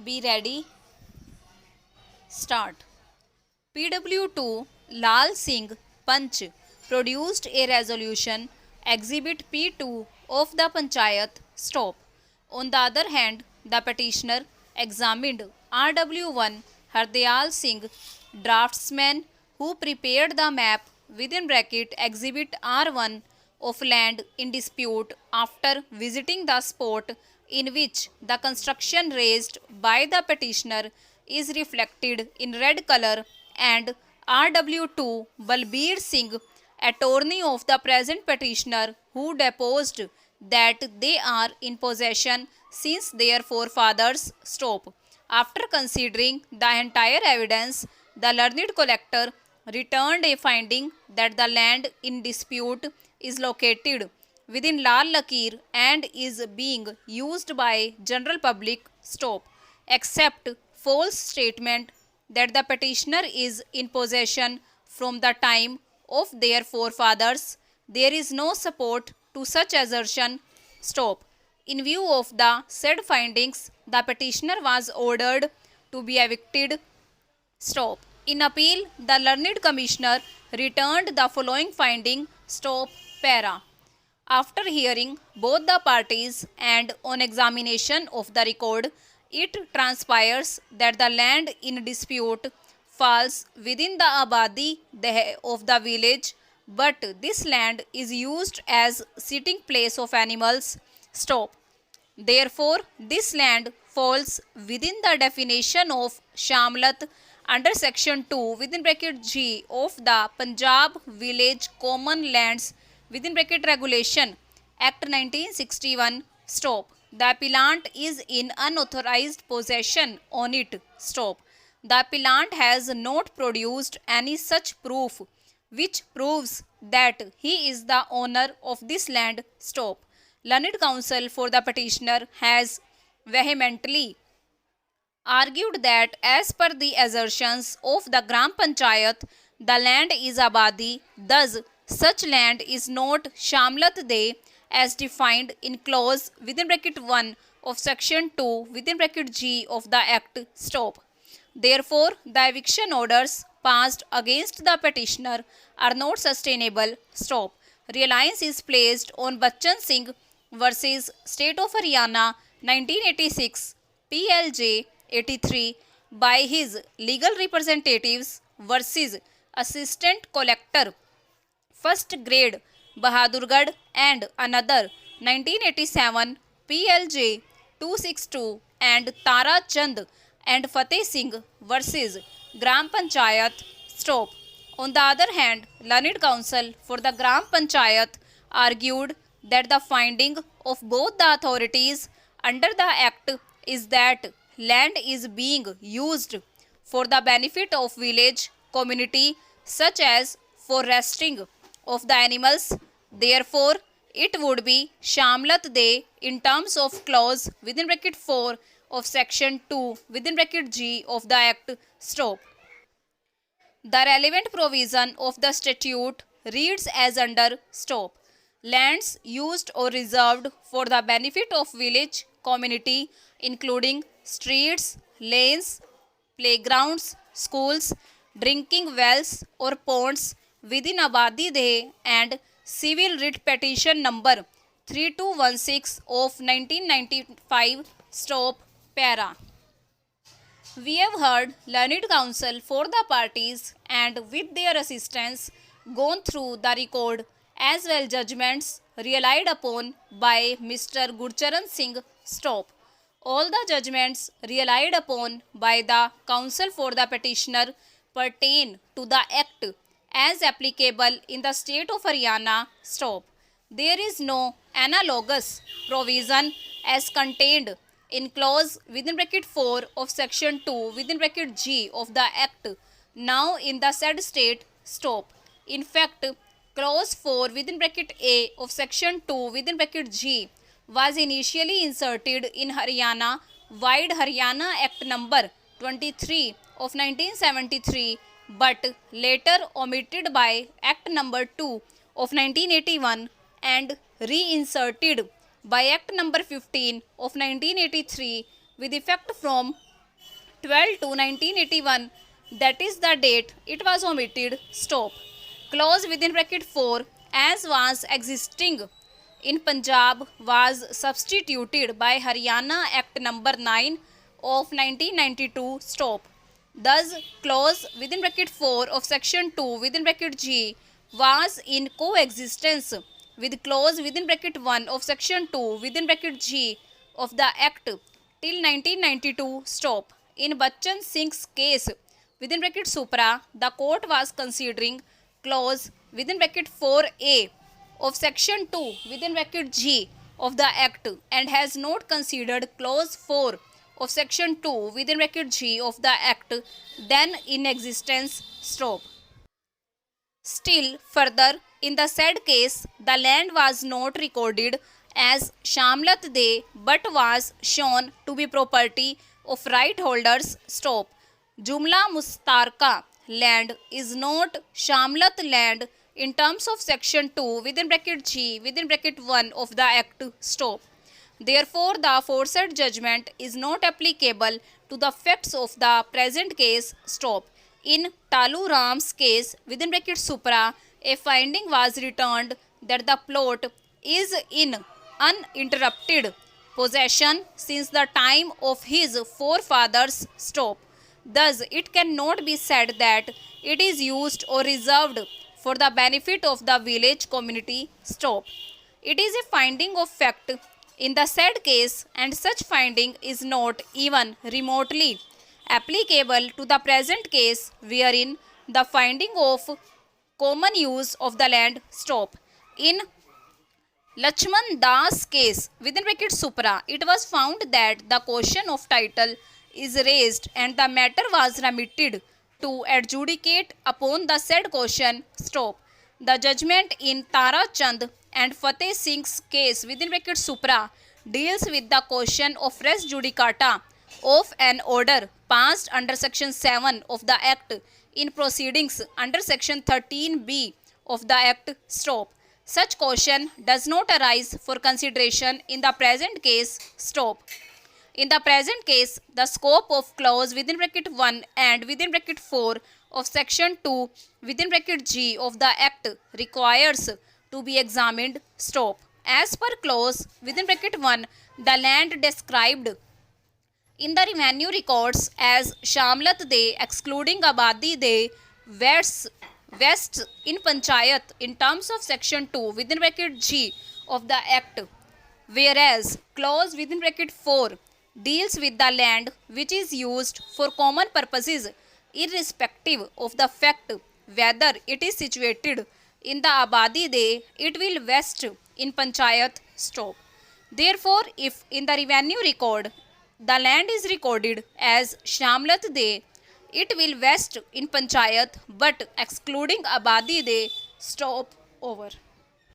Be ready. Start. PW2 Lal Singh Panch produced a resolution Exhibit P2 of the Panchayat stop. On the other hand, the petitioner examined RW1 Hardayal Singh draftsman who prepared the map within bracket Exhibit R1 of land in dispute after visiting the spot in which the construction raised by the petitioner is reflected in red color, and RW2 Balbir Singh, attorney of the present petitioner, who deposed that they are in possession since their forefathers stop. After considering the entire evidence, the learned collector returned a finding that the land in dispute is located within Lal Lakir and is being used by general public stop, except false statement that the petitioner is in possession from the time of their forefathers. There is no support to such assertion stop. In view of the said findings, the petitioner was ordered to be evicted stop. In appeal, the learned commissioner returned the following finding stop para. After hearing both the parties and on examination of the record, it transpires that the land in dispute falls within the abadi of the village, but this land is used as sitting place of animals stop. Therefore, this land falls within the definition of Shamlat under section 2 within bracket G of the Punjab Village Common Lands within bracket Regulation Act 1961 stop. The appellant is in unauthorized possession on it stop. The appellant has not produced any such proof which proves that he is the owner of this land stop. Learned counsel for the petitioner has vehemently argued that as per the assertions of the Gram Panchayat, the land is abadi, thus such land is not Shamlat De as defined in clause within bracket 1 of section 2 within bracket G of the Act stop. Therefore, the eviction orders passed against the petitioner are not sustainable stop. Reliance is placed on Bachchan Singh versus State of Haryana 1986 PLJ 83 by his legal representatives versus Assistant Collector First Grade Bahadurgarh and another 1987 PLJ 262 and Tara Chand and Fateh Singh versus Gram Panchayat stop. On the other hand, learned counsel for the Gram Panchayat argued that the finding of both the authorities under the Act is that land is being used for the benefit of village community such as for resting of the animals. Therefore, it would be Shamlat De in terms of clause within bracket 4 of section 2 within bracket G of the Act stop. The relevant provision of the statute reads as under stop. Lands used or reserved for the benefit of village community including streets, lanes, playgrounds, schools, drinking wells or ponds within Abadi Deh and Civil Writ Petition number 3216 of 1995 stop para. We have heard learned counsel for the parties and with their assistance gone through the record as well judgments relied upon by Mr. Gurcharan Singh stop. All the judgments relied upon by the counsel for the petitioner pertain to the Act as applicable in the state of Haryana stop. There is no analogous provision as contained in clause within bracket 4 of section 2 within bracket G of the Act now in the said state stop. In fact, clause 4 within bracket A of section 2 within bracket G was initially inserted in Haryana Wide Haryana Act number 23 of 1973 but later omitted by Act number 2 of 1981 and reinserted by Act number 15 of 1983 with effect from 12 to 1981, that is the date it was omitted, stop. Clause within bracket 4, as was existing in Punjab was substituted by Haryana Act number 9 of 1992, stop. Thus, clause within bracket 4 of section 2 within bracket G was in coexistence with clause within bracket 1 of section 2 within bracket G of the Act till 1992, stop. In Bachchan Singh's case within bracket supra, the court was considering clause within bracket 4A of section 2 within bracket G of the Act and has not considered clause 4 of section 2 within bracket G of the Act then in existence, stop. Still further, in the said case, the land was not recorded as Shamlat De but was shown to be property of right holders, stop. Jumla Mustarka land is not Shamlat land in terms of section 2 within bracket G within bracket 1 of the Act, stop. Therefore, the aforesaid judgment is not applicable to the facts of the present case, stop. In Talu Ram's case within bracket supra, a finding was returned that the plot is in uninterrupted possession since the time of his forefathers, stop. Thus, it cannot be said that it is used or reserved for the benefit of the village community, stop. It is a finding of fact in the said case, and such finding is not even remotely applicable to the present case wherein the finding of common use of the land, stop. In Lachman Das case within bracket supra, it was found that the question of title is raised and the matter was remitted to adjudicate upon the said question, stop. The judgment in Tara Chand and Fateh Singh's case within bracket supra deals with the question of res judicata of an order passed under section 7 of the Act in proceedings under section 13B of the Act, stop. Such question does not arise for consideration in the present case, stop. In the present case, the scope of clause within bracket 1 and within bracket 4 of section 2 within bracket G of the Act requires to be examined, stop. As per clause within bracket 1, the land described in the revenue records as Shamlat De excluding Abadi De West in Panchayat in terms of section 2 within bracket G of the Act, whereas clause within bracket 4 deals with the land which is used for common purposes irrespective of the fact whether it is situated in the Abadi De, it will vest in Panchayat, stop. Therefore, if in the revenue record the land is recorded as Shamlat De, it will vest in Panchayat but excluding Abadi De, stop, over.